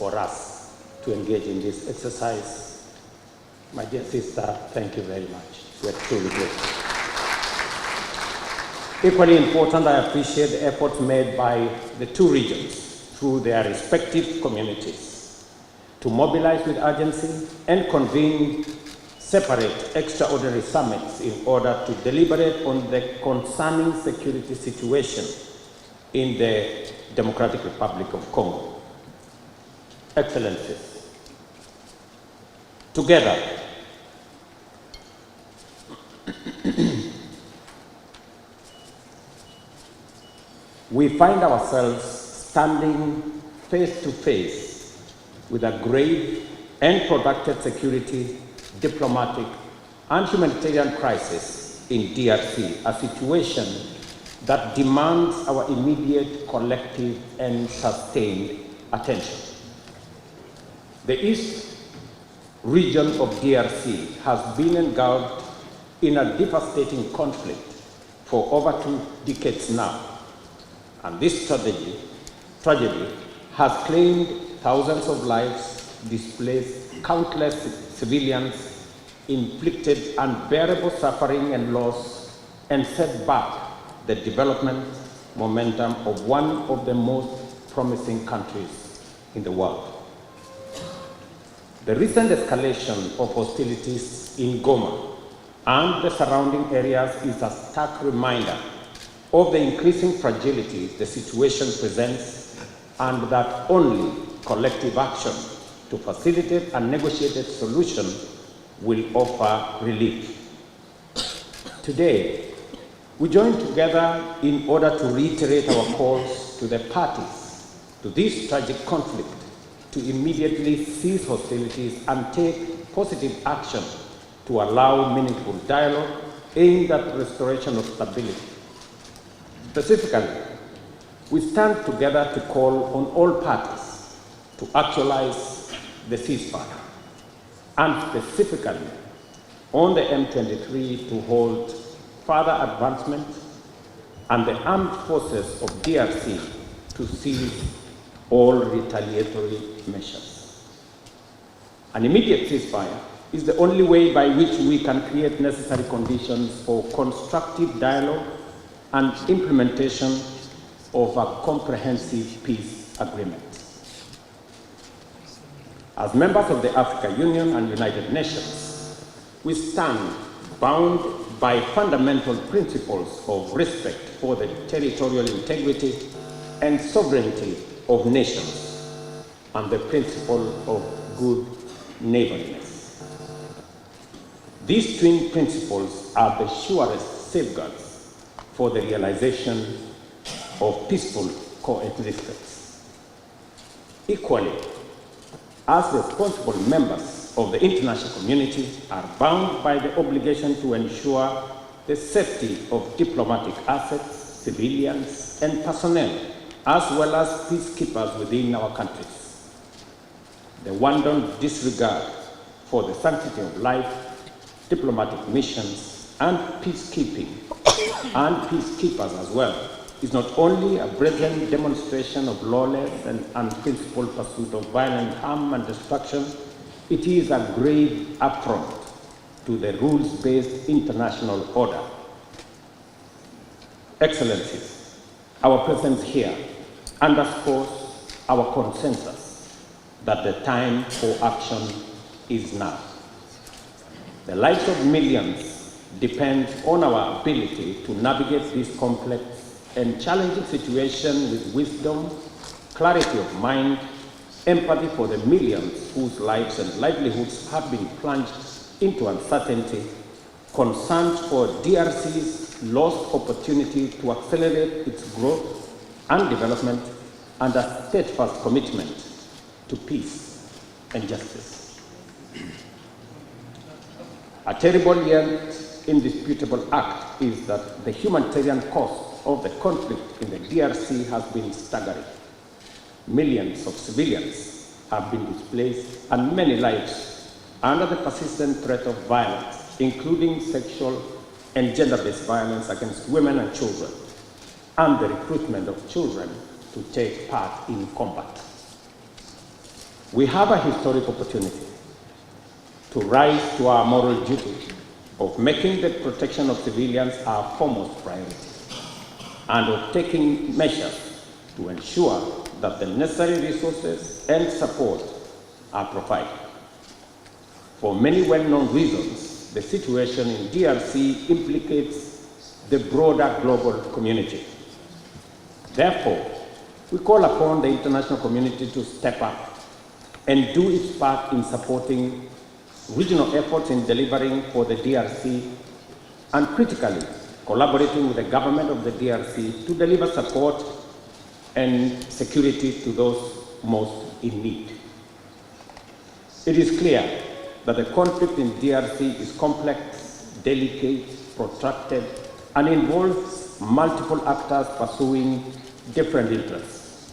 for us to engage in this exercise. My dear sister, thank you very much. We're truly grateful. Equally important, I appreciate the efforts made by the two regions through their respective communities to mobilize with urgency and convene separate extraordinary summits in order to deliberate on the concerning security situation in the Democratic Republic of Congo. Excellencies, together, we find ourselves standing face to face with a grave and protracted security, diplomatic, and humanitarian crisis in DRC, a situation that demands our immediate, collective, and sustained attention. The East region of DRC has been engulfed in a devastating conflict for over 2 decades now, and this tragedy has claimed thousands of lives, displaced countless civilians, inflicted unbearable suffering and loss, and set back the development momentum of one of the most promising countries in the world. The recent escalation of hostilities in Goma and the surrounding areas is a stark reminder of the increasing fragility the situation presents, and that only collective action to facilitate a negotiated solution will offer relief. Today, we join together in order to reiterate our calls to the parties to this tragic conflict to immediately cease hostilities and take positive action to allow meaningful dialogue aimed at restoration of stability. Specifically, we stand together to call on all parties to actualize the ceasefire, and specifically on the M23 to hold further advancement and the armed forces of DRC to cease all retaliatory measures. An immediate ceasefire is the only way by which we can create necessary conditions for constructive dialogue and implementation of a comprehensive peace agreement. As members of the African Union and United Nations, we stand bound by fundamental principles of respect for the territorial integrity and sovereignty of nations and the principle of good neighborliness. These twin principles are the surest safeguards for the realization of peaceful coexistence. Equally, as responsible members of the international community are bound by the obligation to ensure the safety of diplomatic assets, civilians, and personnel, as well as peacekeepers within our countries. The wanton disregard for the sanctity of life, diplomatic missions, and peacekeeping, and peacekeepers as well, is not only a brazen demonstration of lawless and unprincipled pursuit of violent harm and destruction, it is a grave affront to the rules-based international order. Excellencies, our presence here underscores our consensus that the time for action is now. The lives of millions depend on our ability to navigate this complex and challenging situation with wisdom, clarity of mind, empathy for the millions whose lives and livelihoods have been plunged into uncertainty, concern for DRC's lost opportunity to accelerate its growth and development, and a steadfast commitment to peace and justice. A terrible yet indisputable act is that the humanitarian cost of the conflict in the DRC has been staggering. Millions of civilians have been displaced and many lives under the persistent threat of violence, including sexual and gender-based violence against women and children, and the recruitment of children to take part in combat. We have a historic opportunity to rise to our moral duty of making the protection of civilians our foremost priority and of taking measures to ensure that the necessary resources and support are provided. For many well-known reasons, the situation in DRC implicates the broader global community. Therefore, we call upon the international community to step up and do its part in supporting regional efforts in delivering for the DRC and critically collaborating with the government of the DRC to deliver support and security to those most in need. It is clear that the conflict in DRC is complex, delicate, protracted, and involves multiple actors pursuing different interests.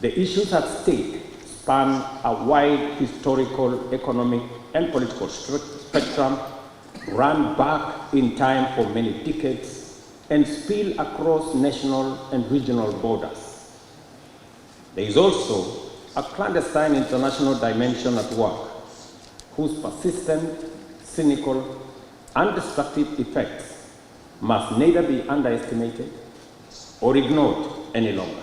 The issues at stake span a wide historical, economic, and political spectrum, run back in time for many decades, and spill across national and regional borders. There is also a clandestine international dimension at work, whose persistent, cynical, and destructive effects must neither be underestimated or ignored any longer.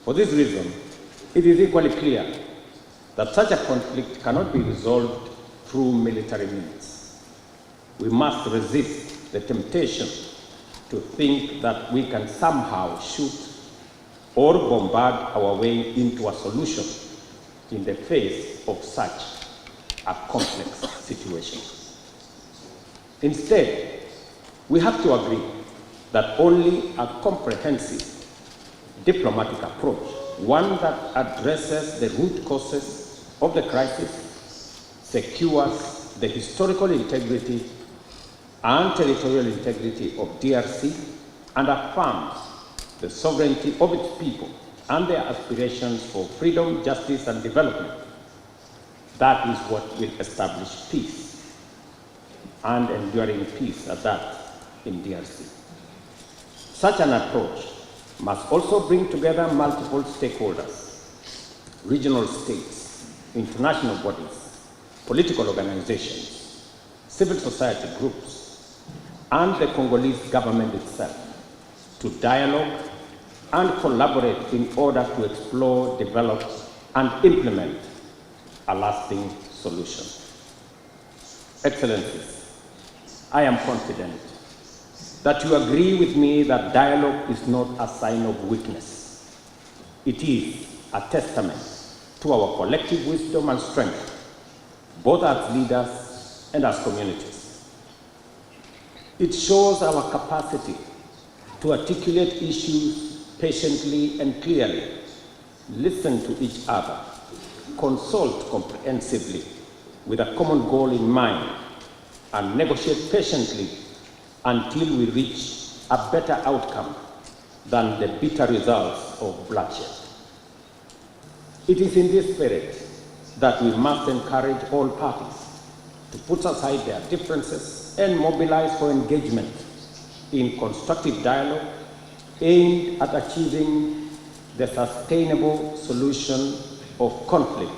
For this reason, it is equally clear that such a conflict cannot be resolved through military means. We must resist the temptation to think that we can somehow shoot or bombard our way into a solution in the face of such a complex situation. Instead, we have to agree that only a comprehensive diplomatic approach, one that addresses the root causes of the crisis, secures the historical integrity and territorial integrity of DRC, and affirms the sovereignty of its people and their aspirations for freedom, justice, and development. That is what will establish peace, and enduring peace at that, in DRC. Such an approach must also bring together multiple stakeholders, regional states, international bodies, political organizations, civil society groups, and the Congolese government itself to dialogue and collaborate in order to explore, develop, and implement a lasting solution. Excellencies, I am confident that you agree with me that dialogue is not a sign of weakness. It is a testament to our collective wisdom and strength, both as leaders and as communities. It shows our capacity to articulate issues patiently and clearly, listen to each other, consult comprehensively with a common goal in mind, and negotiate patiently until we reach a better outcome than the bitter results of bloodshed. It is in this spirit that we must encourage all parties to put aside their differences and mobilize for engagement in constructive dialogue aimed at achieving the sustainable solution of conflict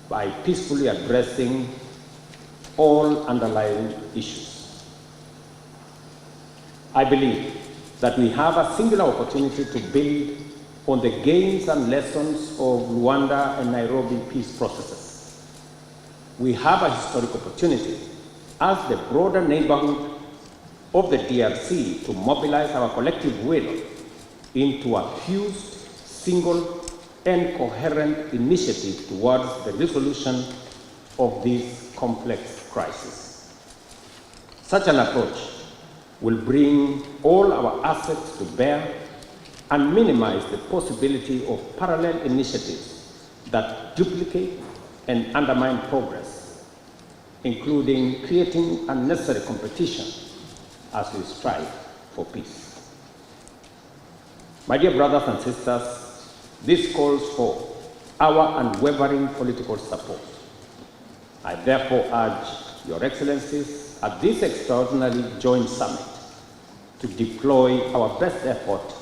by peacefully addressing all underlying issues. I believe that we have a singular opportunity to build on the gains and lessons of Rwanda and Nairobi peace processes. We have a historic opportunity as the broader neighborhood of the DRC to mobilize our collective will into a fused, single, and coherent initiative towards the resolution of this complex crisis. Such an approach will bring all our assets to bear and minimize the possibility of parallel initiatives that duplicate and undermine progress, including creating unnecessary competition as we strive for peace. My dear brothers and sisters, this calls for our unwavering political support. I therefore urge Your Excellencies at this extraordinary joint summit to deploy our best effort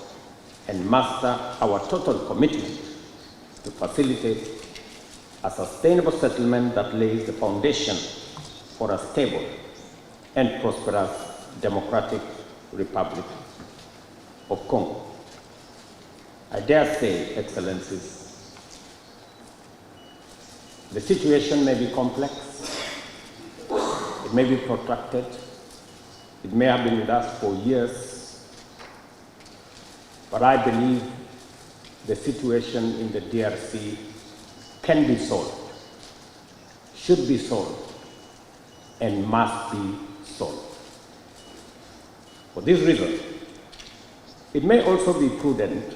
and muster our total commitment to facilitate a sustainable settlement that lays the foundation for a stable and prosperous democratic Republic of Congo. I dare say, Excellencies, the situation may be complex, it may be protracted, it may have been with us for years, but I believe the situation in the DRC can be solved, should be solved, and must be solved. For this reason, it may also be prudent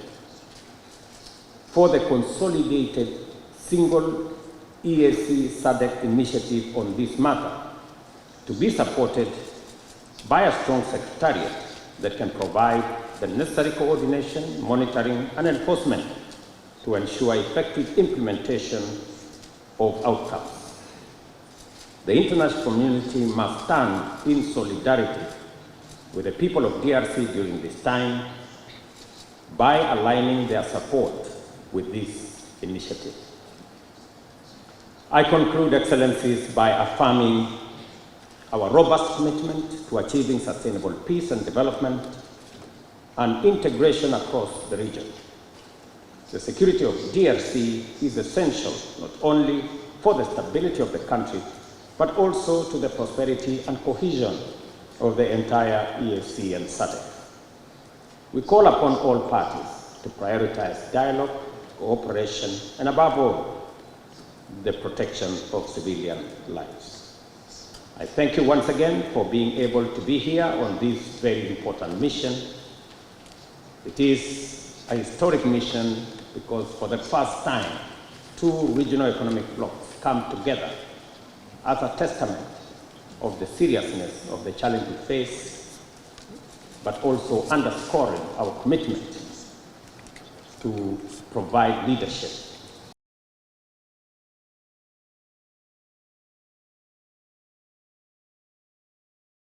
for the consolidated single EAC-SADC initiative on this matter to be supported by a strong secretariat that can provide the necessary coordination, monitoring, and enforcement to ensure effective implementation of outcomes. The international community must stand in solidarity with the people of DRC during this time by aligning their support with this initiative. I conclude, Excellencies, by affirming our robust commitment to achieving sustainable peace and development and integration across the region. The security of DRC is essential not only for the stability of the country, but also to the prosperity and cohesion of the entire EAC and SADC. We call upon all parties to prioritize dialogue, cooperation, and above all, the protection of civilian lives. I thank you once again for being able to be here on this very important mission. It is a historic mission because for the first time, two regional economic blocs come together as a testament of the seriousness of the challenge we face, but also underscoring our commitment to provide leadership